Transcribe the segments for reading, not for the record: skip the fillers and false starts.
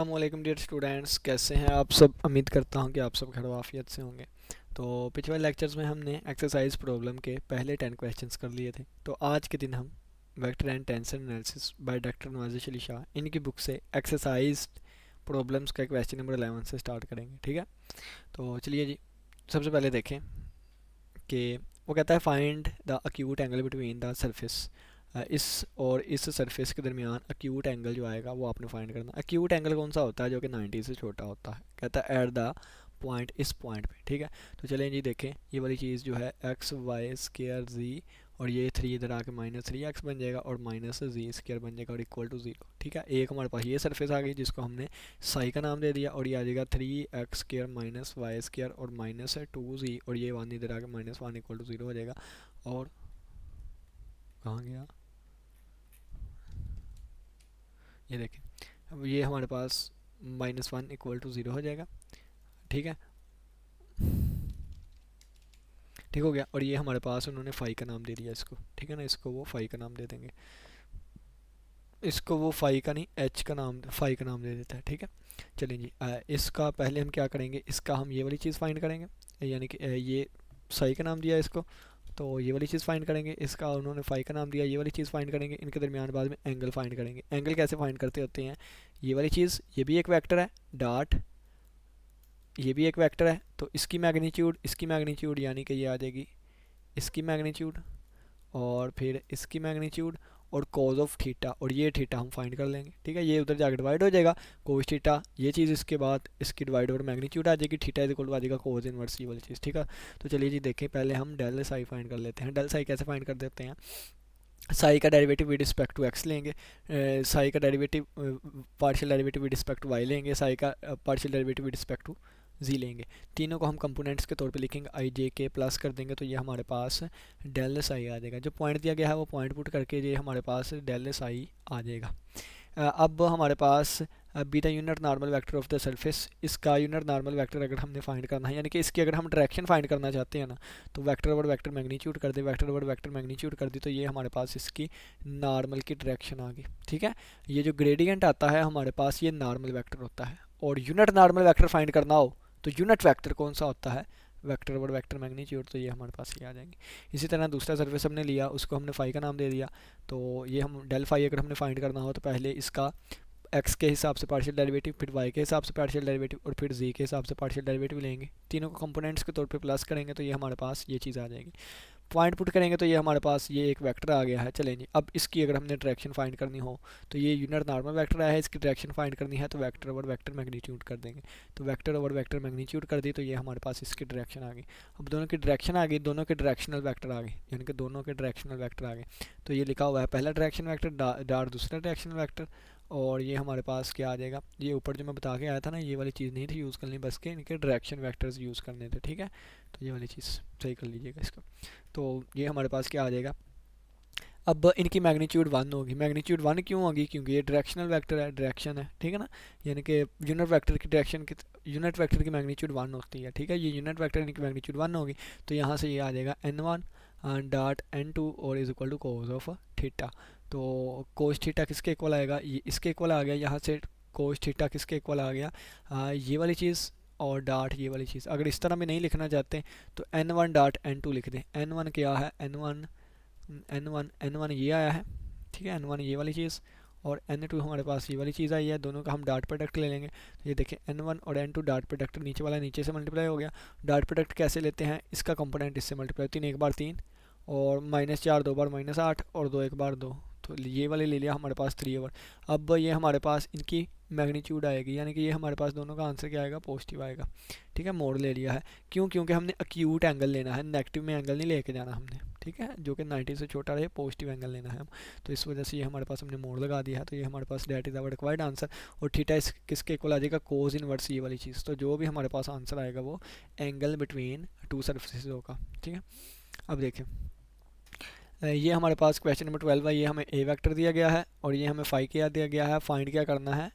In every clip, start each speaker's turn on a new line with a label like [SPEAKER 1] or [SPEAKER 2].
[SPEAKER 1] अस्सलामुअलैकुम dear students, कैसे हैं आप सब। उम्मीद करता हूं कि आप सब खैर वाफियत से होंगे। तो पिछले लेक्चर्स में हमने एक्सरसाइज प्रॉब्लम के पहले 10 क्वेश्चंस कर लिए थे। तो आज के दिन हम vector and tensor analysis by doctor Nawazish Ali Shah इनकी बुक से एक्सरसाइज प्रॉब्लम्स का क्वेश्चन नंबर 11 से स्टार्ट करेंगे। ठीक है, तो चलिए जी। सबसे पहले देखें कि वो कहता है find the acute angle between the surface. इस और इस सरफेस के दरमियान अक्यूट एंगल जो आएगा वो आपने फाइंड करना। अक्यूट एंगल कौन सा होता है? जो कि 90 से छोटा होता है। कहता है एट द पॉइंट, इस पॉइंट पे। ठीक है, तो चलें जी देखें। ये वाली चीज़ जो है एक्स वाई स्केयर जी, और ये 3 इधर आके -3x बन जाएगा और माइनस जी स्केयर बन जाएगा और इक्वल टू 0। ठीक है, एक हमारे पास ये सरफेस आ गई जिसको हमने साई का नाम दे दिया, और ये आ जाएगा 3x² माइनस वाई स्केयर और -2z, और ये 1 इधर आके -1 इक्वल टू 0 हो जाएगा। और कहाँ गया ये देखें, अब ये हमारे पास -1 इक्वल टू 0 हो जाएगा। ठीक है, ठीक हो गया। और ये हमारे पास उन्होंने फाई का नाम दे दिया इसको। ठीक है ना, इसको वो फाई का नाम दे देंगे। इसको वो फाई का नहीं, एच का नाम, फाई का नाम दे देता है। ठीक है, चलिए जी। इसका पहले हम क्या करेंगे, इसका हम ये वाली चीज़ फाइंड करेंगे, यानी कि ये साई का नाम दिया है इसको, तो ये वाली चीज़ फाइंड करेंगे। इसका उन्होंने फाई का नाम दिया, ये वाली चीज़ फाइंड करेंगे। इनके दरमियान बाद में एंगल फाइंड करेंगे। एंगल कैसे फाइंड करते होते हैं? ये वाली चीज़, ये भी एक वेक्टर है, डॉट, ये भी एक वेक्टर है, तो इसकी मैग्नीट्यूड यानी कि ये आ जाएगी इसकी मैग्नीट्यूड, और फिर इसकी मैग्नीट्यूड, और कॉज ऑफ थीटा, और ये थीटा हम फाइंड कर लेंगे। ठीक है, ये उधर जाकर डिवाइड हो जाएगा, कोस थीटा, ये चीज़ इसके बाद इसकी डिवाइड और मैग्नीट्यूड आ जाएगी, थीटा इज इक्वल टू आ जाएगा कोस इनवर्स, ये वाली चीज़। ठीक है, तो चलिए जी देखें, पहले हम डेल साई फाइंड कर लेते हैं। डेल साई कैसे फाइंड कर देते हैं? साई का derivative with respect to x लेंगे, साई का derivative partial derivative with respect to y लेंगे, साई का partial derivative with respect to z लेंगे। तीनों को हम कंपोनेंट्स के तौर पे लिखेंगे, आई जे के प्लस कर देंगे, तो ये हमारे पास डेल साई आ जाएगा। जो पॉइंट दिया गया है वो पॉइंट पुट करके ये हमारे पास डेल साई आ जाएगा। अब हमारे पास beta unit normal vector of the surface, इसका यूनिट नॉर्मल वेक्टर अगर हमने फाइंड करना है, यानी कि इसकी अगर हम डायरेक्शन फाइंड करना चाहते हैं ना, तो वेक्टर ओवर वेक्टर मैग्नीट्यूड कर दे, वेक्टर ओवर वेक्टर मैग्नीट्यूड कर दी, तो ये हमारे पास इसकी नॉर्मल की डायरेक्शन आ गई। ठीक है, ये जो ग्रेडियंट आता है हमारे पास ये नॉर्मल वेक्टर होता है। और यूनिट नॉर्मल वेक्टर फाइंड करना हो तो यूनिट वेक्टर कौन सा होता है? वेक्टर ओवर वेक्टर मैग्नीट्यूड, तो ये हमारे पास ये आ जाएंगे। इसी तरह दूसरा सर्फेस हमने लिया, उसको हमने फाई का नाम दे दिया, तो ये हम डेल फाई अगर हमने फाइंड करना हो तो पहले इसका एक्स के हिसाब से पार्शियल डेरिवेटिव, फिर वाई के हिसाब से पार्शियल डेरिवेटिव, और फिर जी के हिसाब से पार्शियल डेरिवेटिव लेंगे। तीनों को कंपोनेंट्स के तौर पे प्लस करेंगे तो ये हमारे पास ये चीज़ आ जाएगी। पॉइंट पुट करेंगे तो ये हमारे पास ये एक वेक्टर आ गया है। चलें जी, अब इसकी अगर हमने डायरेक्शन फाइंड करनी हो तो ये यूनिट नॉर्मल वेक्टर आया है, इसकी डायरेक्शन फाइंड करनी है तो वेक्टर ओवर वेक्टर मैग्नीट्यूड कर देंगे। तो वेक्टर ओवर वेक्टर मैग्नीट्यूड कर दी तो ये हमारे पास इसकी डायरेक्शन आ गई। अब दोनों की डायरेक्शन आ गई, दोनों के डायरेक्शनल वेक्टर आ गए, यानी कि दोनों के डायरेक्शनल वेक्टर आ गए। तो ये लिखा हुआ है पहला डायरेक्शन वेक्टर डार दूसरा डायरेक्शनल वेक्टर, और ये हमारे पास क्या आ जाएगा? ये ऊपर जो मैं बता के आया था ना, ये वाली चीज़ नहीं थी यूज़ करनी, बस के इनके डायरेक्शन वेक्टर्स यूज़ करने थे। ठीक है, तो ये वाली चीज़ सही कर लीजिएगा इसको। तो ये हमारे पास क्या आ जाएगा? अब इनकी मैग्नीट्यूड 1 होगी। मैग्नीट्यूड 1 क्यों होगी? क्योंकि ये डायरेक्शनल वेक्टर है, डायरेक्शन है। ठीक है ना, यानी कि यूनिट वेक्टर की डायरेक्शन की, यूनिट वेक्टर की मैग्नीट्यूड 1 होती है। ठीक है, ये यूनिट वेक्टर इनकी मैग्नीट्यूड 1 होगी, तो यहाँ से ये आ जाएगा n1 डॉट n2 और is equal to cos of theta. तो कोस थीटा किसके इक्वल आएगा? ये इसके इक्वल आ गया। यहाँ से कोस थीटा किसके इक्वल आ गया? ये वाली चीज़ और डॉट ये वाली चीज़। अगर इस तरह में नहीं लिखना चाहते तो n1 डॉट n2 लिख दें। n1 क्या है? n1 ये आया है। ठीक है, n1 ये वाली चीज़, और n2 हमारे पास ये वाली चीज़ आई है। दोनों का हम डॉट प्रोडक्ट ले लेंगे, तो ये देखें n1 और n2 डॉट प्रोडक्ट, नीचे वाला नीचे से मल्टीप्लाई हो गया। डॉट प्रोडक्ट कैसे लेते हैं? इसका कंपोनेंट इससे मल्टीप्लाई, 3 एक बार 3, और -4 दो बार -8, और 2 एक बार 2, तो ये वाले ले लिया हमारे पास 3 ओवर। अब ये हमारे पास इनकी मैग्नीट्यूड आएगी, यानी कि ये हमारे पास दोनों का आंसर क्या आएगा? पॉजिटिव आएगा। ठीक है, मोड ले लिया है। क्यों? क्योंकि हमने अक्यूट एंगल लेना है, नेगेटिव में एंगल नहीं लेके जाना हमने। ठीक है, जो कि 90 से छोटा रहे, पॉजिटिव एंगल लेना है हम, तो इस वजह से ये हमारे पास हमने मोड लगा दिया है। तो ये हमारे पास that is our required answer. और थीटा इस किसके इक्वल आ जाएगा? कोस इनवर्स ये वाली चीज़। तो जो भी हमारे पास आंसर आएगा वो एंगल बिटवीन टू सरफेसेस होगा। ठीक है, अब देखें, ये हमारे पास क्वेश्चन नंबर 12 है। ये हमें ए वेक्टर दिया गया है और ये हमें फाई क्या दिया गया है। फाइंड क्या करना है?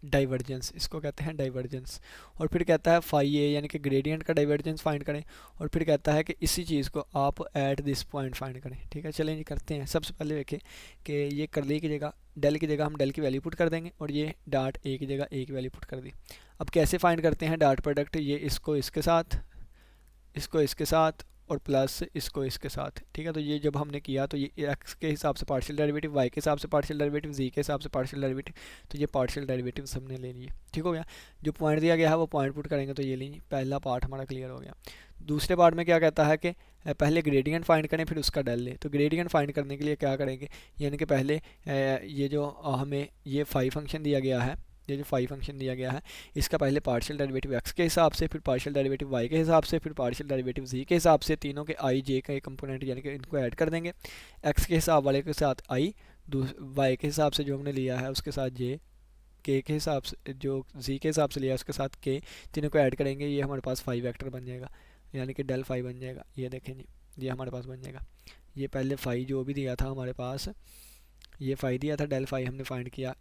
[SPEAKER 1] डाइवर्जेंस, इसको कहते हैं डाइवर्जेंस। और फिर कहता है फाई ए यानी कि ग्रेडियंट का डाइवर्जेंस फाइंड करें। और फिर कहता है कि इसी चीज़ को आप एट दिस पॉइंट फाइंड करें। ठीक है, चलें जी करते हैं। सबसे पहले देखें कि ये करली की जगह डेल की जगह हम डेल की वैल्यू पुट कर देंगे और ये डॉट ए की जगह ए की वैल्यू पुट कर दी। अब कैसे फाइंड करते हैं डॉट प्रोडक्ट, ये इसको इसके साथ, इसको इसके साथ और प्लस इसको इसके साथ। ठीक है, तो ये जब हमने किया तो ये एक्स के हिसाब से पार्शियल डेरिवेटिव, वाई के हिसाब से पार्शियल डेरिवेटिव, जी के हिसाब से पार्शियल डेरिवेटिव, तो ये पार्शियल डेरिवेटिव हमने ले लिए। ठीक हो गया, जो पॉइंट दिया गया है वो पॉइंट पुट करेंगे तो ये लीजिए पहला पार्ट हमारा क्लियर हो गया। दूसरे पार्ट में क्या कहता है कि पहले ग्रेडियंट फाइंड करें फिर उसका डेल ले। तो ग्रेडियंट फाइंड करने के लिए क्या करेंगे, यानी कि पहले ये जो हमें ये फाई फंक्शन दिया गया है, ये जो फाई फंक्शन दिया गया है इसका पहले पार्शियल डेरिवेटिव एक्स के हिसाब से, फिर पार्शियल डेरिवेटिव वाई के हिसाब से, फिर पार्शियल डेरिवेटिव जी के हिसाब से, तीनों के आई जे का कंपोनेंट यानी कि इनको ऐड कर देंगे। एक्स के हिसाब वाले के साथ आई, वाई के हिसाब से जो हमने लिया है उसके साथ जे, के हिसाब से जो जी के हिसाब से लिया उसके साथ के, तीनों को ऐड करेंगे। ये हमारे पास फाई वेक्टर बन जाएगा यानी कि डेल फाई बन जाएगा। ये देखें जी, ये हमारे पास बन जाएगा। ये पहले फाई जो भी दिया था हमारे पास, ये फाई दिया था, डेल फाई हमने फाइंड किया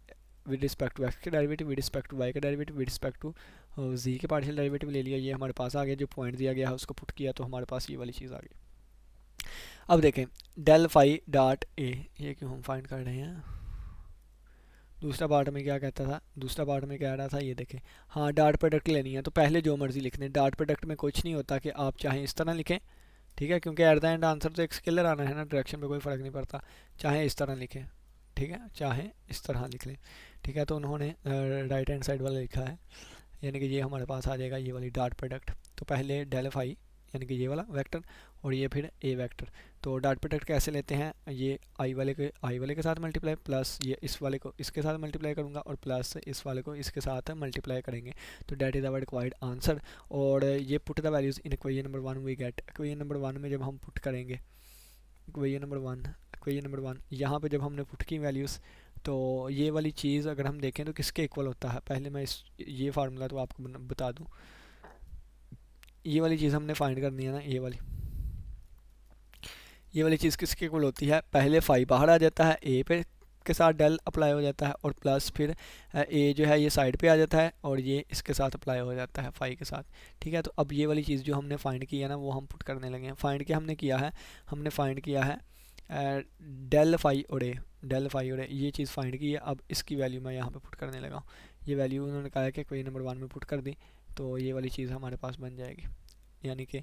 [SPEAKER 1] विद रिस्पेक्ट टू एक्स के derivative, with respect to y का derivative, with respect to z के पार्शियल डेरिवेटिव ले लिया। ये हमारे पास आ गया, जो पॉइंट दिया गया है उसको पुट किया तो हमारे पास ये वाली चीज़ आ गई। अब देखें डेल फाई डॉट ए, ये क्यों हम फाइंड कर रहे हैं। दूसरा पार्ट में क्या कहता था, दूसरा पार्ट में कह रहा था, ये देखें हाँ डॉट प्रोडक्ट लेनी है तो पहले जो मर्जी लिख दें। डॉट प्रोडक्ट में कुछ नहीं होता कि आप चाहें इस तरह लिखें, ठीक है, क्योंकि एट द एंड आंसर तो एक स्केलर आना है ना, डायरेक्शन में कोई फ़र्क नहीं पड़ता। चाहे इस तरह लिखें, ठीक है, चाहे इस तरह लिख लें। ठीक है, तो उन्होंने राइट हैंड साइड वाला लिखा है, यानी कि ये हमारे पास आ जाएगा ये वाली डॉट प्रोडक्ट। तो पहले डेल फाई यानी कि ये वाला वेक्टर और ये फिर ए वेक्टर। तो डॉट प्रोडक्ट कैसे लेते हैं, ये आई वाले के साथ मल्टीप्लाई, प्लस ये इस वाले को इसके साथ मल्टीप्लाई करूँगा और प्लस इस वाले को इसके साथ मल्टीप्लाई करेंगे। तो that is our required answer. और ये put the values in equation number 1 we get. Equation number 1 में जब हम पुट करेंगे, इक्वेशन नंबर 1 यहाँ पे जब हमने पुट की वैल्यूज़, तो ये वाली चीज़ अगर हम देखें तो किसके इक्वल होता है। पहले मैं इस ये फार्मूला तो आपको बता दूँ, ये वाली चीज़ हमने फाइंड करनी है ना, ये वाली चीज़ किसके इक्वल होती है। पहले फाई बाहर आ जाता है, ए पे के साथ डेल अप्लाई हो जाता है और प्लस फिर ए जो है ये साइड पे आ जाता है और ये इसके साथ अप्लाई हो जाता है फाई के साथ। ठीक है, तो अब ये वाली चीज़ जो हमने फाइंड की है ना वो हम पुट करने लगे हैं। फाइंड क्या हमने किया है, हमने फाइंड किया है डेल फाई और ए, डेल फाई और ए ये चीज़ फाइंड की है। अब इसकी वैल्यू मैं यहाँ पे पुट करने लगा हूँ। ये वैल्यू उन्होंने कहा है कि क्वेश्चन नंबर 1 में पुट कर दी तो ये वाली चीज़ हमारे पास बन जाएगी, यानी कि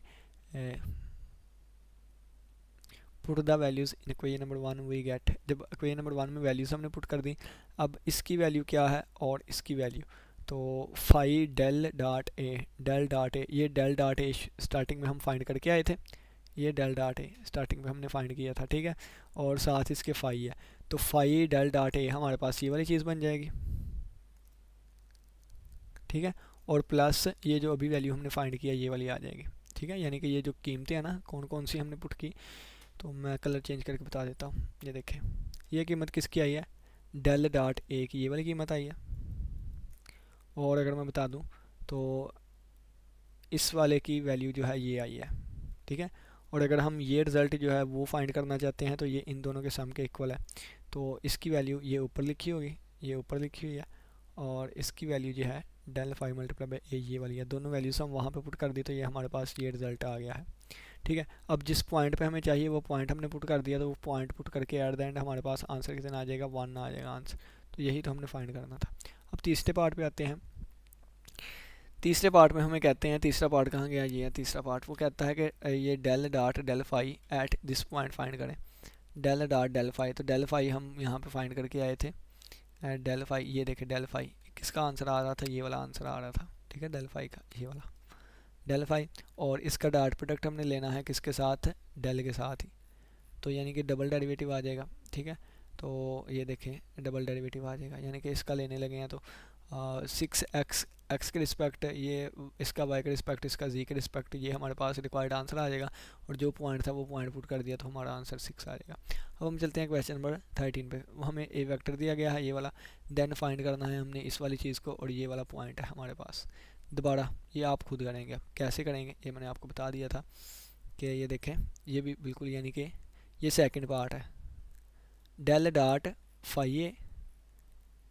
[SPEAKER 1] put the values in equation number 1 we get. जब इक्वेशन नंबर 1 में वैल्यूज़ हमने पुट कर दी, अब इसकी वैल्यू क्या है और इसकी वैल्यू, तो phi del dot A, del dot A, ये डेल डॉट ए स्टार्टिंग में हम फाइंड करके आए थे, ये डेल डॉट ए स्टार्टिंग में हमने फाइंड किया था। ठीक है, और साथ इसके फाई है, तो फाई डेल डॉट ए हमारे पास ये वाली चीज़ बन जाएगी। ठीक है, और प्लस ये जो अभी वैल्यू हमने फाइंड किया ये वाली आ जाएगी। ठीक है, यानी कि ये जो कीमतें हैं ना कौन कौन सी हमने पुट की, तो मैं कलर चेंज करके बता देता हूँ। ये देखें ये कीमत किसकी आई है, डेल डॉट ए की ये वाली कीमत आई है। और अगर मैं बता दूँ तो इस वाले की वैल्यू जो है ये आई है। ठीक है, और अगर हम ये रिज़ल्ट जो है वो फाइंड करना चाहते हैं तो ये इन दोनों के सम के इक्वल है। तो इसकी वैल्यू ये ऊपर लिखी होगी, ये ऊपर लिखी हुई है, और इसकी वैल्यू जो है डेल फाइव मल्टीप्लाई बाई ए ये वाली है। दोनों वैल्यूज़ हम वहाँ पे पुट कर दी तो ये हमारे पास ये रिज़ल्ट आ गया है। ठीक है, अब जिस पॉइंट पे हमें चाहिए वो पॉइंट हमने पुट कर दिया, तो वो पॉइंट पुट करके एट द एंड हमारे पास आंसर कितना आ जाएगा, 1 आ जाएगा आंसर। तो यही तो हमने फाइंड करना था। अब तीसरे पार्ट पे आते हैं। तीसरे पार्ट में हमें कहते हैं, तीसरा पार्ट कहाँ गया, ये है तीसरा पार्ट। वो कहता है कि ये del dot del phi at this point find करें। डेल डॉट डेल फाई, तो डेल फाई हम यहाँ पे फाइंड करके आए थे। डेल फाई ये देखे, डेल फाई किसका आंसर आ रहा था, ये वाला आंसर आ रहा था। ठीक है, डेल फाई का ये वाला डेल फाई, और इसका डॉट प्रोडक्ट हमने लेना है किसके साथ, डेल के साथ ही, तो यानी कि डबल डेरिवेटिव आ जाएगा। ठीक है, तो ये देखें डबल डेरिवेटिव आ जाएगा, यानी कि इसका लेने लगे हैं तो 6x एक्स के रिस्पेक्ट, ये इसका वाई के रिस्पेक्ट, इसका जी के रिस्पेक्ट, ये हमारे पास रिक्वायर्ड आंसर आ जाएगा। और जो पॉइंट था वो पॉइंट पुट कर दिया तो हमारा आंसर 6 आ जाएगा। अब हम चलते हैं क्वेश्चन नंबर 13 पे। हमें ए वेक्टर दिया गया है ये वाला, देन फाइंड करना है हमने इस वाली चीज़ को, और ये वाला पॉइंट है हमारे पास। दोबारा ये आप खुद करेंगे, अब कैसे करेंगे ये मैंने आपको बता दिया था कि ये देखें ये भी बिल्कुल, यानी कि ये सेकंड पार्ट है, डेल डॉट फाई ए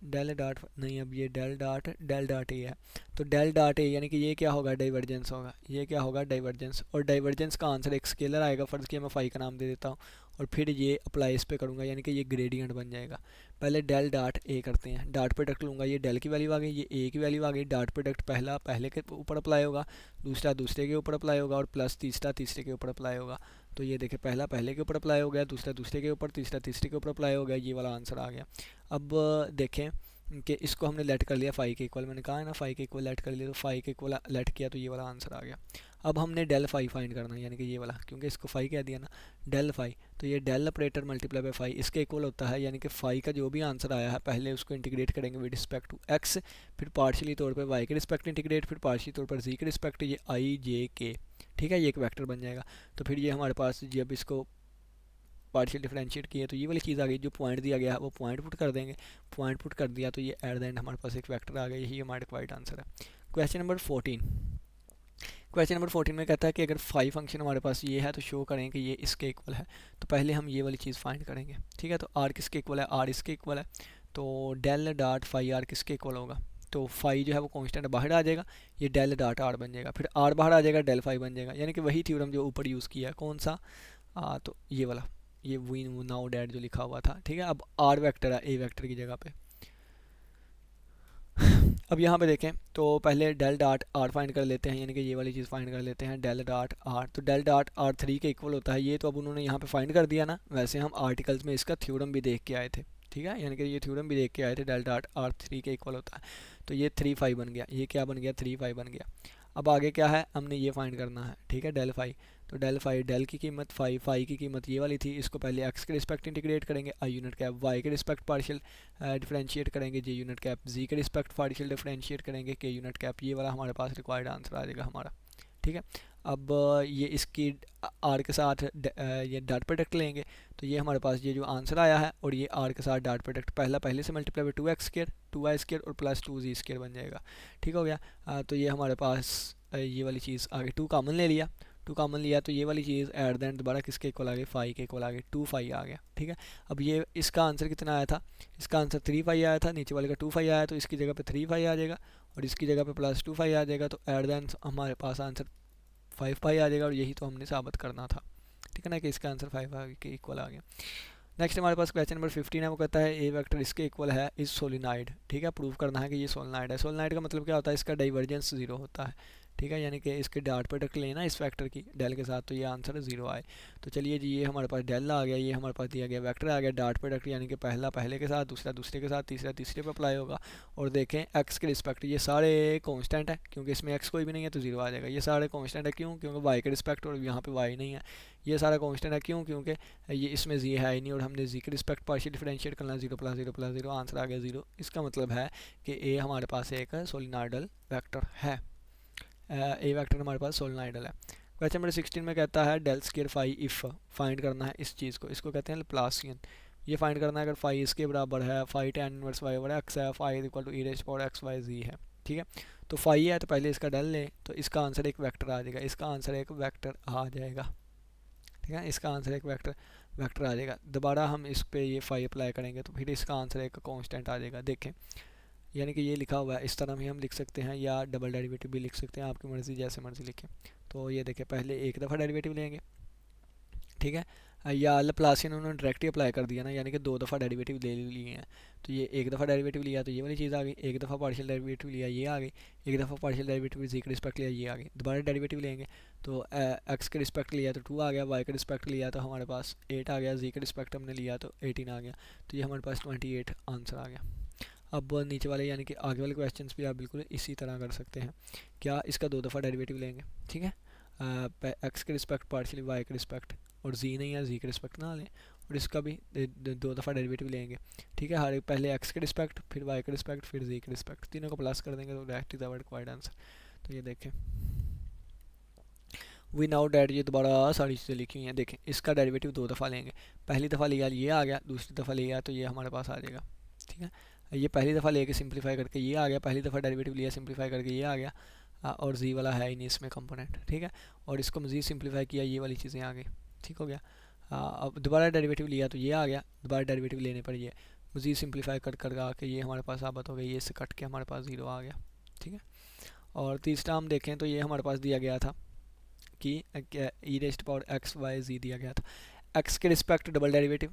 [SPEAKER 1] डेल डॉट नहीं, अब ये डेल डॉट ए है। तो डेल डॉट ए यानी कि ये क्या होगा, डाइवर्जेंस होगा, ये क्या होगा डाइवर्जेंस। और डाइवर्जेंस का आंसर एक स्केलर आएगा, फ़र्ज़ किया मैं फाई का नाम दे देता हूँ, और फिर ये अप्लाई इस पे करूँगा, यानी कि ये ग्रेडियंट बन जाएगा। पहले डेल डॉट ए करते हैं, डॉट प्रोडक्ट लूँगा, ये डेल की वैल्यू आ गई, ये ए की वैल्यू आ गई। डॉट प्रोडक्ट पहला पहले के ऊपर अप्लाई होगा, दूसरा दूसरे के ऊपर अप्लाई होगा, और प्लस तीसरा तीसरे के ऊपर अप्लाई होगा। तो ये देखिए पहला पहले के ऊपर अप्लाई हो गया, दूसरा दूसरे के ऊपर, तीसरा तीसरे के ऊपर अप्लाई हो गया, ये वाला आंसर आ गया। अब देखें कि इसको हमने लेट कर लिया फाई के इक्वल, मैंने कहा है ना फाई के इक्वल लेट कर लिया, तो फाई के इक्वल लेट किया तो ये वाला आंसर आ गया। अब हमने डेल फाई फाइंड करना है, यानी कि ये वाला, क्योंकि इसको फाई कह दिया ना, डेल फाई। तो ये del operator multiply by phi इसके इक्वल होता है, यानी कि फाई का जो भी आंसर आया है पहले उसको इंटीग्रेट करेंगे विद रिस्पेक्ट टू एक्स, फिर पार्शियली तौर पर वाई के रिस्पेक्ट इंटीग्रेट, फिर पार्शियली तौर पर जी के रिस्पेक्ट, ये आई जे के, ठीक है, ये एक वेक्टर बन जाएगा। तो फिर ये हमारे पास जब इसको पार्शियल डिफरेंशिएट किए तो ये वाली चीज़ आ गई, जो पॉइंट दिया गया है वो पॉइंट पुट कर देंगे, पॉइंट पुट कर दिया तो ये एट द एंड हमारे पास एक वेक्टर आ गया, यही हमारा रिक्वायर्ड आंसर है। क्वेश्चन नंबर 14, क्वेश्चन नंबर 14 में कहता है कि अगर फाई फंक्शन हमारे पास ये है तो शो करें कि ये इसके इक्वल है। तो पहले हम ये वाली चीज़ फाइंड करेंगे, ठीक है। तो आर किसके इक्वल है, आर इसके इक्वल है, तो डेल डॉट फाई आर किसके इक्वल होगा, तो फाई जो है वो कांस्टेंट बाहर आ जाएगा, ये डेल डॉट आर बन जाएगा, फिर आर बाहर आ जाएगा, डेल फाई बन जाएगा, यानी कि वही थ्योरम जो ऊपर यूज़ किया है, कौन सा, तो ये वाला, ये वी नाउ डैट जो लिखा हुआ था, ठीक है। अब आर वेक्टर है ए वेक्टर की जगह पे। अब यहाँ पे देखें तो पहले डेल डॉट आर फाइंड कर लेते हैं, यानी कि ये वाली चीज़ फाइंड कर लेते हैं, डेल डॉट आर। तो डेल डॉट आर 3 के इक्वल होता है, ये तो अब उन्होंने यहाँ पे फाइंड कर दिया ना, वैसे हम आर्टिकल्स में इसका थ्योरम भी देख के आए थे, ठीक है, यानी कि ये थ्योरम भी देख के आए थे, डेल डॉट आर 3 के इक्वल होता है। तो ये 3 फाई बन गया, ये क्या बन गया, 3 फाई बन गया। अब आगे क्या है, हमने ये फाइंड करना है, ठीक है, डेल फाई। तो डेल फाई, डेल की कीमत फाई, फाई की कीमत ये वाली थी, इसको पहले एक्स के रिस्पेक्ट इंटीग्रेट करेंगे, आई यूनिट कैप, वाई के रिस्पेक्ट पार्शियल डिफरेंशिएट करेंगे, जे यूनिट कैप, जी के रिस्पेक्ट पार्शियल डिफरेंशिएट करेंगे, के यूनिट कैप, ये वाला हमारे पास रिक्वायर्ड आंसर आ जाएगा हमारा, ठीक है। अब ये इसकी आर के साथ ये डॉट प्रोडक्ट लेंगे, तो ये हमारे पास ये जो आंसर आया है, और ये आर के साथ डॉट प्रोडक्ट पहला पहले से मल्टीप्लाई बाई 2x² 2y² और प्लस 2z² बन जाएगा, ठीक हो गया। तो ये हमारे पास ये वाली चीज़ आगे 2 कॉमन ले लिया, 2 कॉमन लिया तो ये वाली चीज़ एट द एंड दोबारा किसके इक्वल आ गई, फाई के इक्वल आ गई, 2 फाई आ गया, ठीक है। अब ये इसका आंसर कितना आया था, इसका आंसर 3 फाई आया था, नीचे वाले का 2 फाई आया, तो इसकी जगह पे 3 फाई आ जाएगा, और इसकी जगह पे प्लस 2 फाई आ जाएगा, तो एट द एंड हमारे पास आंसर 5 फाई आ जाएगा, और यही तो हमने साबित करना था, ठीक है ना, कि इसका आंसर 5 फाई के इक्वल आ गया। नेक्स्ट हमारे पास क्वेश्चन नंबर 15 है, वो कहता है ए वेक्टर इसके इक्वल है इस सोलिनाइड, ठीक है, प्रूव करना है कि ये सोलिनाइड है। सोलिनाइड का मतलब क्या होता है, इसका डाइवर्जेंस 0 होता है, ठीक है, यानी कि इसके डॉट प्रोडक्ट लेना इस वेक्टर की डेल के साथ, तो ये आंसर 0 आए। तो चलिए जी, ये हमारे पास डेल आ गया, ये हमारे पास दिया गया वेक्टर आ गया, डॉट प्रोडक्ट यानी कि पहला पहले के साथ, दूसरा दूसरे के साथ, तीसरा तीसरे पे अप्लाई होगा। और देखें एक्स के रिस्पेक्ट ये सारे कांस्टेंट है, क्योंकि इसमें एक्स कोई भी नहीं है तो 0 आ जाएगा, ये सारे कांस्टेंट है, क्यों, क्योंकि वाई के रिस्पेक्ट, और यहाँ पे वाई नहीं है, ये सारा कांस्टेंट है, क्यों, क्योंकि ये इसमें जी है ही नहीं, और हमने जी के रिस्पेक्ट पार्शियल डिफरेंशिएट करना, 0 + 0 + 0, आंसर आ गया 0। इसका मतलब है कि ए हमारे पास एक सोलिनॉइडल वेक्टर है, ए वेक्टर हमारे पास सोलिनॉइडल है। क्वेश्चन नंबर 16 में कहता है del square phi if, find करना है इस चीज़ को, इसको कहते हैं लैप्लासियन। ये फाइंड करना है अगर फाई इसके बराबर है, phi tan inverse y over x है, phi equal to e⁻x y z है, ठीक है। तो फाई है तो पहले इसका डेल लें, तो इसका आंसर एक वेक्टर आ जाएगा, इसका आंसर एक वेक्टर आ जाएगा, ठीक है, इसका आंसर एक वेक्टर वेक्टर आ जाएगा। दोबारा हम इस पे ये फाई अप्लाई करेंगे तो फिर इसका आंसर एक कांस्टेंट आ जाएगा, देखें, यानी कि ये लिखा हुआ है, इस तरह भी हम लिख सकते हैं, या डबल डेरिवेटिव भी लिख सकते हैं, आपकी मर्ज़ी, जैसे मर्ज़ी लिखें। तो ये देखें, पहले एक दफ़ा डेरिवेटिव लेंगे, ठीक है, या लैप्लासियन उन्होंने डायरेक्ट ही अप्लाई कर दिया ना, यानी कि 2 दफ़ा डेरिवेटिव ले लिए हैं। तो ये एक दफ़ा डेरिवेटिव लिया तो ये वाली चीज़ आ गई, एक दफ़ा पार्शियल डेरिवेटिव लिया ये आ गई, एक दफ़ा पार्शियल डेरिवेटिव जी के रिस्पेक्ट लिया ये आ गई, दोबारा डेरिवेटिव लेंगे तो एक्स के रिस्पेक्ट लिया तो 2 आ गया, वाई के रिस्पेक्ट लिया तो हमारे पास 8 आ गया, जी के रिस्पेक्ट हमने लिया तो 18 आ गया, तो ये हमारे पास 28 आंसर आ गया। अब नीचे वाले यानी कि आगे वाले क्वेश्चंस भी आप बिल्कुल इसी तरह कर सकते हैं, क्या इसका 2 दफ़ा डेरिवेटिव लेंगे, ठीक है, एक्स के रिस्पेक्ट पार्शियली वाई के रिस्पेक्ट, और जी नहीं है जी के रिस्पेक्ट ना लें, और इसका भी 2 दफ़ा डेरिवेटिव लेंगे, ठीक है, हर एक पहले एक्स के रिस्पेक्ट, फिर वाई के रिस्पेक्ट, फिर जी के रिस्पेक्ट, तीनों को प्लस कर देंगे तो that is our required answer. तो ये देखें वी नाउ डैट, ये दोबारा सारी चीज़ें लिखी हुई हैं, देखें इसका डेरिवेटिव 2 दफ़ा लेंगे, पहली दफ़ा लिया ये आ गया, दूसरी दफ़ा लिया तो ये हमारे पास आ जाएगा, ठीक है, ये पहली दफ़ा लेके सिंप्लीफाई करके ये आ गया, पहली दफ़ा डेरिवेटिव लिया सिंप्लीफाई करके ये आ गया, और जी वाला है ही नहीं इसमें कंपोनेंट, ठीक है, और इसको मज़ीद सिंप्लीफाई किया ये वाली चीज़ें आ गई, ठीक हो गया। अब दोबारा डेरिवेटिव लिया तो ये आ गया, दोबारा डेरिवेटिव लेने पर ये, मज़ीद सिंप्लीफाई कर कर आके ये हमारे पास साबित हो गया, ये इससे कट के हमारे पास 0 आ गया। ठीक है, और तीसरा हम देखें तो ये हमारे पास दिया गया था कि ई रेस्ट पावर एक्स वाई जी दिया गया था, एक्स के रिस्पेक्ट डबल डेरिवेटिव,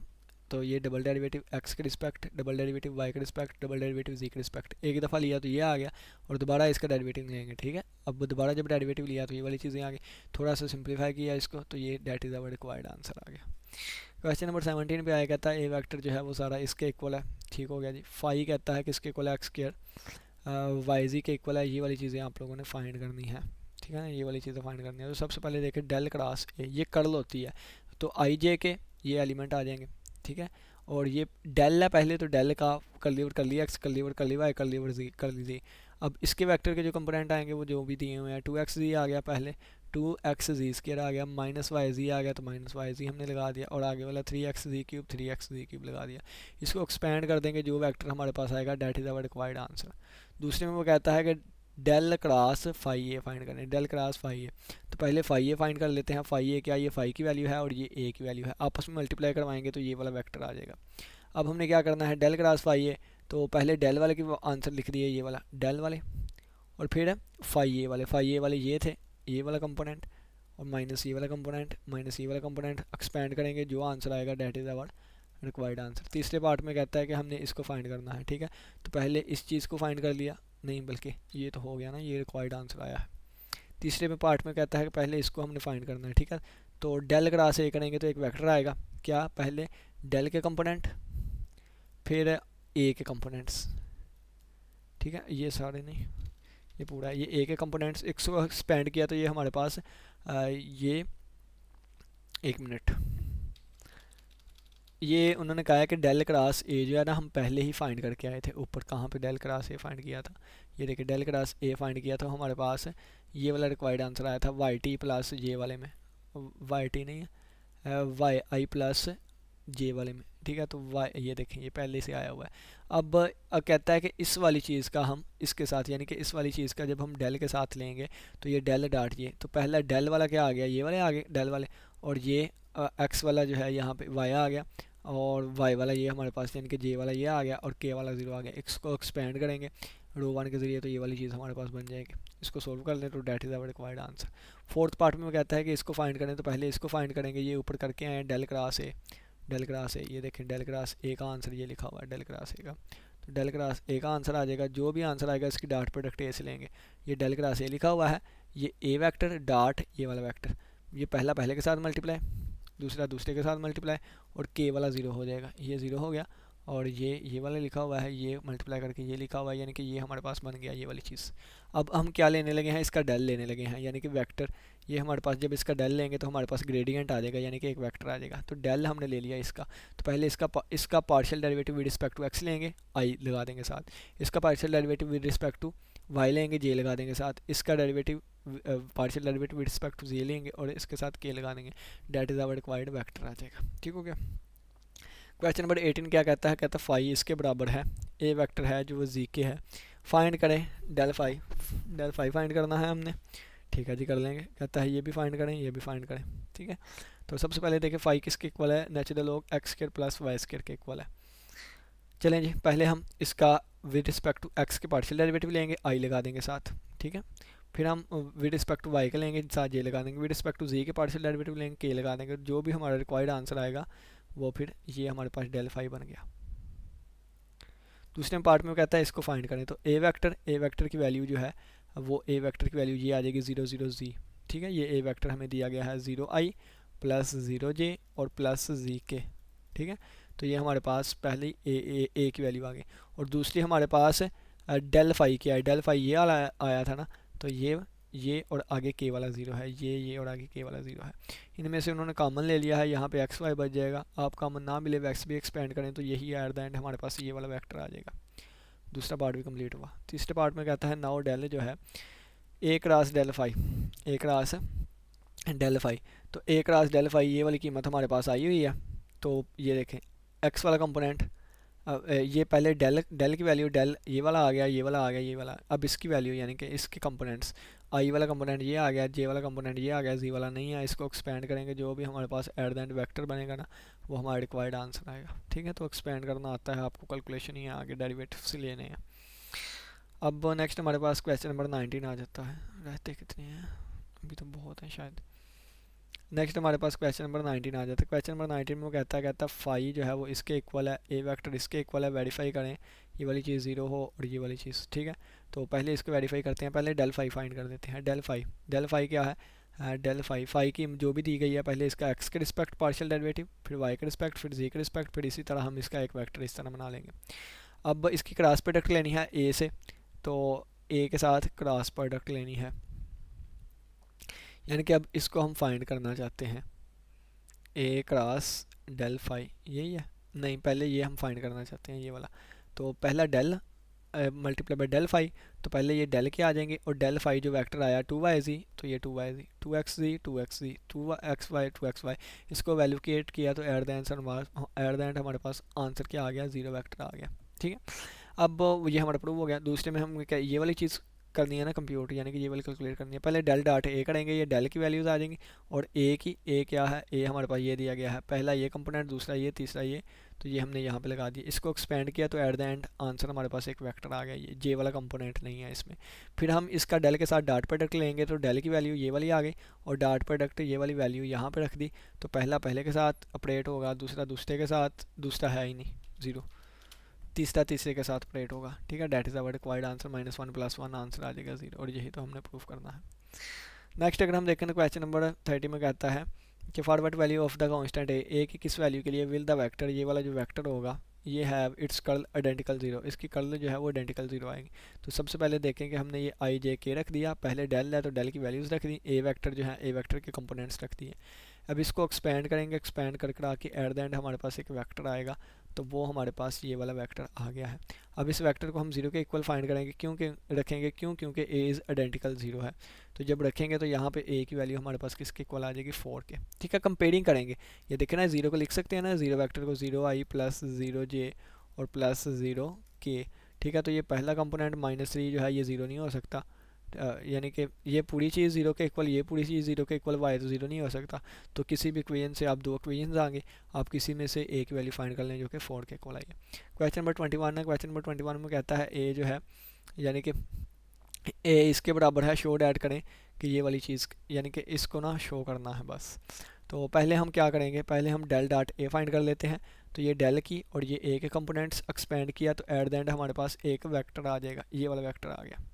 [SPEAKER 1] तो ये डबल डेरिवेटिव एक्स के रिस्पेक्ट, डबल डेरिवेटिव वाई के रिस्पेक्ट, डबल डेरिवेटिव जी के रिस्पेक्ट। एक दफ़ा लिया तो ये आ गया और दोबारा इसका डेरिवेटिव लेंगे। ठीक है, अब दोबारा जब डेरिवेटिव लिया तो ये वाली चीज़ें आ गई, थोड़ा सा सिंप्लीफाई किया इसको तो ये that is our required answer आ गया। क्वेश्चन नंबर 17 पे आया, कहता है ए वेक्टर जो है वो सारा इसके इक्वल है। ठीक हो गया जी। फाई कहता है किसके इक्वल है, एक्स स्क्वायर, वाई जी के इक्वल है। ये वाली चीज़ें आप लोगों ने फाइंड करनी है। ठीक है ना, ये वाली चीज़ें फाइंड करनी है। तो सबसे पहले देखें डेल क्रॉस ए, ये कर्ल होती है तो आई जे के ये एलिमेंट आ जाएंगे। ठीक है, और ये डेल है पहले, तो डेल का curly over curly x, curly over curly y, curly over z, curly z. अब इसके वेक्टर के जो कंपोनेंट आएंगे वो जो भी दिए हुए हैं, 2x जी आ गया पहले, 2x जी स्क्वायर आ गया, माइनस वाई जी आ गया तो माइनस वाई जी हमने लगा दिया, और आगे वाला 3x जी क्यूब, 3x जी क्यूब लगा दिया। इसको एक्सपेंड कर देंगे, जो वेक्टर हमारे पास आएगा that is our required answer. दूसरे में वो कहता है कि del cross phi A find करें, डेल क्रॉस फाई ए। तो पहले फाई ए फाइंड कर लेते हैं। फाई ए क्या, ये फाई की वैल्यू है और ये ए की वैल्यू है, आपस में मल्टीप्लाई करवाएंगे तो ये वाला वेक्टर आ जाएगा। अब हमने क्या करना है, डेल क्रॉस फाई ए, तो पहले डेल वाले की आंसर लिख दिए, ये वाला डेल वाले, और फिर फाई ए वाले, फाई ए वाले ये थे, ये वाला कंपोनेंट, और माइनस ये वाला कंपोनेंट, माइनस ये वाला कंपोनेंट, एक्सपेंड करेंगे, जो आंसर आएगा that is our required answer. तीसरे पार्ट में कहता है कि हमने इसको फाइंड करना है। ठीक है, तो पहले इस चीज़ को फाइंड कर लिया, नहीं बल्कि ये तो हो गया ना, ये रिक्वायर्ड आंसर आया है। तीसरे में पार्ट में कहता है कि पहले इसको हमने फाइंड करना है। ठीक है, तो डेल क्रॉस ए करेंगे तो एक वेक्टर आएगा, क्या, पहले डेल के कंपोनेंट, फिर ए के कंपोनेंट्स। ठीक है, ये सारे नहीं, ये पूरा ये ए के कंपोनेंट्स, इसको एक्सपेंड किया तो ये हमारे पास ये, एक मिनट, ये उन्होंने कहा है कि डेल क्रॉस ए जो है ना हम पहले ही फाइंड करके आए थे ऊपर, कहाँ पे डेल क्रॉस ए फाइंड किया था, ये देखिए डेल क्रॉस ए फाइंड किया था हमारे पास, ये वाला रिक्वायर्ड आंसर आया था वाई टी प्लस जे वाले में, वाई टी नहीं है, वाई आई प्लस जे वाले में। ठीक है, तो वाई, ये देखें ये पहले से आया हुआ है। अब कहता है कि इस वाली चीज़ का हम इसके साथ, यानी कि इस वाली चीज़ का जब हम डेल के साथ लेंगे तो ये डेल डॉट ये, तो पहला डेल वाला क्या आ गया, ये वाले आ गए डेल वाले, और ये एक्स वाला जो है यहाँ पे वाई आ गया, और वाई वाला ये हमारे पास यानी कि जे वाला ये आ गया, और के वाला 0 आ गया। इसको एक्सपेंड करेंगे रो वन के ज़रिए तो ये वाली चीज़ हमारे पास बन जाएगी। इसको सोल्व कर लें तो that is our required answer. Fourth part में वो कहता है कि इसको फाइंड करें, तो पहले इसको फाइंड करेंगे, ये ऊपर करके आए del cross A, del cross A, ये देखें डेल क्रॉस ए का आंसर ये लिखा हुआ है डेल क्रॉस ए का, तो डेल क्रॉस ए का आंसर आ जाएगा। जो भी आंसर आएगा इसकी डॉट प्रोडक्ट ए से लेंगे, ये डेल क्रॉस ए लिखा हुआ है, ये ए वेक्टर डॉट ये वाला वेक्टर, ये पहला पहले के साथ मल्टीप्लाई, दूसरा दूसरे के साथ मल्टीप्लाई, और के वाला 0 हो जाएगा, ये 0 हो गया, और ये वाला लिखा हुआ है, ये मल्टीप्लाई करके ये लिखा हुआ है, यानी कि ये हमारे पास बन गया ये वाली चीज़। अब हम क्या लेने लगे हैं, इसका डेल लेने लगे हैं, यानी कि वेक्टर, ये हमारे पास जब इसका डेल लेंगे तो हमारे पास ग्रेडियंट आ जाएगा, यानी कि एक वेक्टर आ जाएगा। तो डेल हमने ले लिया इसका, तो पहले इसका partial derivative with respect to x लेंगे, आई लगा देंगे साथ, इसका partial derivative with respect to y लेंगे, जे लगा देंगे साथ, इसका derivative partial derivative with respect to j लेंगे और इसके साथ के लगा देंगे, that is our required vector आ जाएगा। ठीक हो गया। क्वेश्चन नंबर 18 क्या कहता है, कहता है फाई इसके बराबर है, ए वेक्टर है जो वो जी के है, फाइंड करें डेल फाई फाइंड करना है हमने। ठीक है जी, कर लेंगे। कहता है ये भी फाइंड करें, ये भी फाइंड करें। ठीक है, तो सबसे पहले देखें फाई किसके इक्वल है, natural log x square plus y square के इक्वल है। चलें जी, पहले हम इसका विद रिस्पेक्ट टू एक्स के पार्शियल डेरिवेटिव लेंगे, आई लगा देंगे साथ। ठीक है, फिर हम विद रिस्पेक्ट टू वाई के लेंगे, साथ जे लगा देंगे, विद रिस्पेक्ट टू जी के पार्शियल डेरिवेटिव लेंगे, के लगा देंगे, जो भी हमारा रिक्वायर्ड आंसर आएगा वो फिर ये हमारे पास डेल फाई बन गया। दूसरे पार्ट में कहता है इसको फाइंड करें, तो ए वेक्टर की वैल्यू जो है वो ए वेक्टर की वैल्यू ये आ जाएगी 0 0 जी। ठीक है, ये ए वेक्टर हमें दिया गया है 0 आई प्लस 0 जे और प्लस जी के। ठीक है, तो ये हमारे पास पहले ए की वैल्यू आ गई, और दूसरी हमारे पास डेल फाई क्या है, डेल फाई ये आया था ना, तो ये और आगे के वाला 0 है, ये और आगे के वाला 0 है, इनमें से उन्होंने कॉमन ले लिया है, यहाँ पे एक्स वाई बच जाएगा। आप कॉमन ना मिले एक्स भी एक्सपेंड करें तो यही एट द एंड हमारे पास ये वाला वेक्टर आ जाएगा। दूसरा पार्ट भी कंप्लीट हुआ। तीसरे पार्ट में कहता है नाउ डेल जो है ए क्रॉस डेल फाई, ए क्रॉस डेल फाई, तो ए क्रॉस डेल फाई ये वाली कीमत हमारे पास आई हुई है। तो ये देखें एक्स वाला कंपोनेंट, ये पहले डेल की वैल्यू डेल ये वाला आ गया, ये वाला आ गया, ये वाला, अब इसकी वैल्यू यानी कि इसके कंपोनेंट्स आई वाला कंपोनेंट ये आ गया, जे वाला कंपोनेंट ये आ गया, जी वाला नहीं है। इसको एक्सपेंड करेंगे, जो भी हमारे पास एट द एंड वेक्टर बनेगा ना वो हमारा रिक्वायर्ड आंसर आएगा। ठीक है, तो एक्सपेंड करना आता है आपको, कैलकुलेशन ही है, आगे डेरिवेटिव्स ही लेने हैं। अब नेक्स्ट हमारे पास क्वेश्चन नंबर 19 आ जाता है। रहते कितने हैं, अभी तो बहुत हैं शायद। नेक्स्ट हमारे पास क्वेश्चन नंबर 19 आ जाता है। क्वेश्चन नंबर 19 में वो कहता है फाई जो है वो इसके इक्वल है, ए वेक्टर इसके इक्वल है, वेरीफाई करें ये वाली चीज़ ज़ीरो हो और ये वाली चीज़। ठीक है, तो पहले इसको वेरीफाई करते हैं। पहले डेल फाई फाइंड कर देते हैं। डेल फाई क्या है, डेल फाई की जो भी दी गई है, पहले इसका एक्स के रिस्पेक्ट पार्शियल डेरिवेटिव, फिर वाई के रिस्पेक्ट, फिर जी के रिस्पेक्ट, फिर इसी तरह हम इसका एक वेक्टर इस तरह बना लेंगे। अब इसकी क्रॉस प्रोडक्ट लेनी है ए से, तो ए के साथ क्रॉस प्रोडक्ट लेनी है, यानी कि अब इसको हम फाइंड करना चाहते हैं। ए क्रॉस डेल फाई यही है, नहीं पहले ये हम फाइंड करना चाहते हैं ये वाला। तो पहला del multiply by del phi, तो पहले ये डेल के आ जाएंगे, और डेल फाई जो वेक्टर आया 2y_z, तो ये 2y_z 2x_z 2x_z 2xy 2xy, इसको वैल्यूकेट किया तो एट द एंड हमारे पास आंसर क्या आ गया, ज़ीरो वेक्टर आ गया। ठीक है, अब ये हमारा प्रूव हो गया। दूसरे में हम क्या ये वाली चीज़ करनी है ना कंप्यूट, यानी कि ये वाली कैलकुलेट करनी है। पहले डेल डॉट ए करेंगे, ये डेल की वैल्यूज़ आ जाएंगी, और ए क्या है, ए हमारे पास ये दिया गया है, पहला ये कंपोनेंट, दूसरा ये, तीसरा ये, तो ये हमने यहाँ पे लगा दिया। इसको एक्सपेंड किया तो एट द एंड आंसर हमारे पास एक वेक्टर आ गया, ये जे वाला कंपोनेंट नहीं है इसमें। फिर हम इसका डेल के साथ डॉट प्रोडक्ट लेंगे, तो डेल की वैल्यू ये वाली आ गई, और डॉट प्रोडक्ट ये वाली वैल्यू यहाँ पर रख दी, तो पहला पहले के साथ ऑपरेट होगा, दूसरा दूसरे के साथ, दूसरा है ही नहीं ज़ीरो, तीसरा तीसरे के साथ ऑपरेट होगा। ठीक है, that is our required answer, -1 + 1 answer आ जाएगा ज़ीरो, और यही तो हमने प्रूफ करना है। नेक्स्ट अगर हम देखें तो क्वेश्चन नंबर 30 में कहता है कि for what value of the constant a की किस वैल्यू के लिए विल द वेक्टर, ये वाला जो वेक्टर होगा ये have it's curl identical zero, इसकी कर्ल जो है वो आइडेंटिकल ज़ीरो आएगी। तो सबसे पहले देखें कि हमने ये आई जे के रख दिया, पहले डेल है तो डेल की वैल्यूज़ रख दी, ए वेक्टर जो है ए वेक्टर के कंपोनेंट्स रख दिए। अब इसको एक्सपेंड करेंगे, एक्सपेंड कर आके एट द एंड हमारे पास एक वेक्टर आएगा, तो वो हमारे पास ये वाला वेक्टर आ गया है। अब इस वेक्टर को हम ज़ीरो के इक्वल फाइंड करेंगे, क्योंकि ए इज़ आइडेंटिकल ज़ीरो है, तो जब रखेंगे तो यहाँ पे ए की वैल्यू हमारे पास किसके इक्वल आ जाएगी, 4 के। ठीक है, कंपेयरिंग करेंगे, ये देखें ना ज़ीरो को लिख सकते हैं ना, ज़ीरो वेक्टर को 0i + 0j और प्लस 0k। ठीक है, तो ये पहला कंपोनेंट -3 जो है ये ज़ीरो नहीं हो सकता, यानी कि ये पूरी चीज़ ज़ीरो के इक्वल, ये पूरी चीज़ ज़ीरो के इक्वल, वाई तो ज़ीरो नहीं हो सकता। तो किसी भी इक्वेशन से आप दो इक्वेशन आएंगे, आप किसी में से ए की वैल्यू फाइंड कर लें जो कि 4 के इक्वल आई है। क्वेश्चन नंबर 21 है। क्वेश्चन नंबर 21 में कहता है ए जो है, यानी कि ए इसके बराबर है, शो डैट करें कि ये वाली चीज़, यानी कि इसको ना शो करना है बस। तो पहले हम क्या करेंगे, पहले हम डेल डॉट ए फाइंड कर लेते हैं, तो ये डेल की और ये ए के कंपोनेंट्स एक्सपेंड किया, तो एट द एंड हमारे पास एक वेक्टर आ जाएगा, ये वाला वेक्टर आ गया।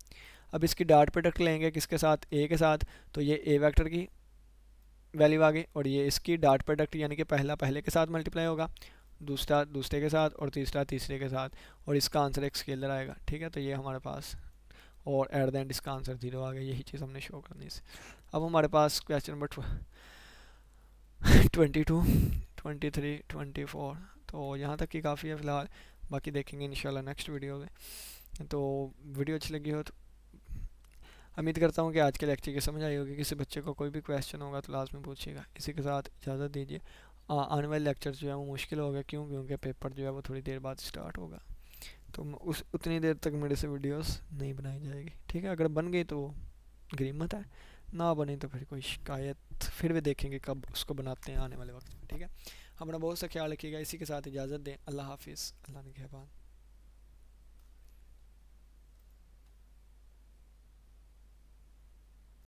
[SPEAKER 1] अब इसकी डॉट प्रोडक्ट लेंगे किसके साथ, ए के साथ, तो ये ए वेक्टर की वैल्यू आ गई, और ये इसकी डॉट प्रोडक्ट यानी कि पहला पहले के साथ मल्टीप्लाई होगा, दूसरा दूसरे के साथ, और तीसरा तीसरे के साथ, और इसका आंसर एक स्केलर आएगा। ठीक है, तो ये हमारे पास, और एट द एंड इसका आंसर 0 आ गया, यही चीज़ हमने शो करनी है। अब हमारे पास क्वेश्चन नंबर 22, 23, 24, तो यहाँ तक की काफ़ी है फ़िलहाल, बाकी देखेंगे इंशाल्लाह नेक्स्ट वीडियो में। तो वीडियो अच्छी लगी हो तो उम्मीद करता हूँ कि आज के लेक्चर की समझ आई होगी। किसी बच्चे को कोई भी क्वेश्चन होगा तो लास्ट में पूछिएगा। इसी के साथ इजाज़त दीजिए। आने वाले लेक्चर जो है वो मुश्किल हो गया, क्योंकि पेपर जो है वो थोड़ी देर बाद स्टार्ट होगा, तो उस उतनी देर तक मेरे से वीडियोस नहीं बनाई जाएगी। ठीक है, अगर बन गई तो गनीमत है, ना बने तो फिर कोई शिकायत, फिर भी देखेंगे कब उसको बनाते हैं आने वाले वक्त में। ठीक है, अपना बहुत सा ख्याल रखिएगा। इसी के साथ इजाज़त दें। अल्लाह हाफिज़, अल्लाह ने कहबान।